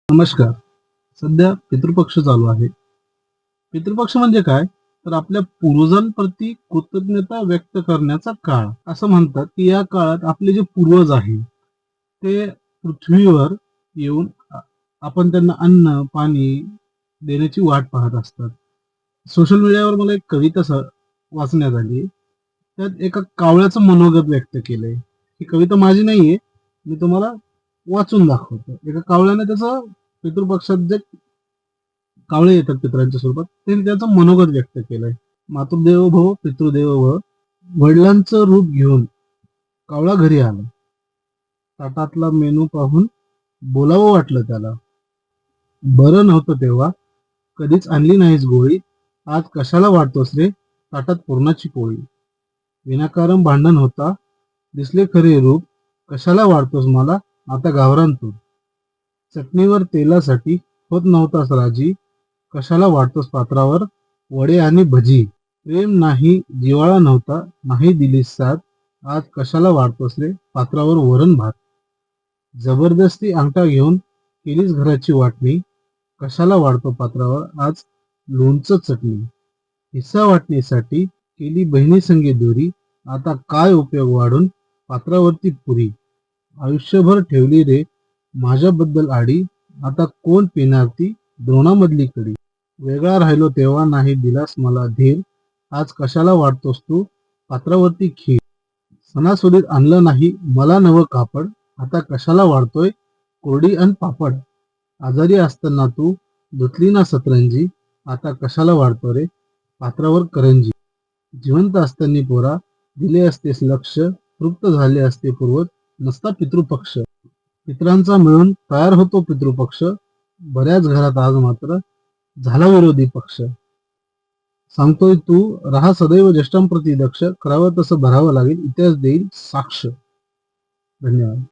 नमस्कार. सध्या पितृपक्ष चालू आहे. पितृपक्ष म्हणजे काय? तर आपल्या पूर्वजांप्रती कृतज्ञता व्यक्त करण्याचा काळ. असं म्हणतात, की या काळात आपले जे पूर्वज आहेत, ते पृथ्वीवर येऊन आपण त्यांना अन्न, पाणी देण्याची वाट पाहत असतात. सोशल मीडियावर मला एक कविता वाचण्यात आली. त्यात एका कावळ्याचं मनोगत व्यक्त केलंय. ही कविता माझी नाहीये. मी तुम्हाला वाचून दाखवतो. एका कावळ्याने त्याचं पितृपक्षात जे कावळे येतात पितरांच्या स्वरूपात त्यांनी त्याचं मनोगत व्यक्त केलंय. मातृदेवो भव पितृदेवो भव. वडिलांचं रूप घेऊन कावळा घरी आला. ताटातला मेनू पाहून बोलावं वाटलं त्याला. बरं नव्हतं तेव्हा, कधीच आणली नाहीस गोळी. आज कशाला वाढतोस रे ताटात पुरणाची पोळी. विनाकारण भांडण होता, दिसले खरे रूप. कशाला वाढतोस मला आता गावरान तू. चटणीवर तेलासाठी होत नव्हतास राजी. कशाला वाढतोस पात्रावर वडे आणि भजी. प्रेम नाही जिव्हाळा नव्हता, नाही दिलीस साथ. आज कशाला वाढतोस रे पात्रावर वरण भात. जबरदस्ती अंगठा घेऊन केलीच घराची वाटणी. कशाला वाढतो पात्रावर आज लोणचं चटणी. हिस्सा वाटणीसाठी केली बहिणी संगे दुरी. आता काय उपयोग वाढून पात्रावरती पुरी. आयुष्यभर ठेवली रे माझ्याबद्दल आडी. आता कोण पिणार ती द्रोणामधली कडी. वेगळा राहिलो तेव्हा नाही दिलास मला धीर. आज कशाला वाढतोस तू पात्रावरती खीर. सणासुदीत आणलं नाही मला नवं कापड. आता कशाला वाढतोय कोरडी अन पापड. आजारी असताना तू धुतली ना सतरंजी. आता कशाला वाढतो रे पात्रावर करंजी. जिवंत असताना पोरा दिले असतेस लक्ष. तृप्त झाले असते पूर्वज नसता पितृपक्ष. पितरांचा मिळून तयार होतो पितृपक्ष. बऱ्याच घरात आज मात्र झाला विरोधी पक्ष. सांगतोय तू राहा सदैव ज्येष्ठांप्रती दक्ष. करावं तसं भरावं लागेल इतिहास देईल साक्ष. धन्यवाद.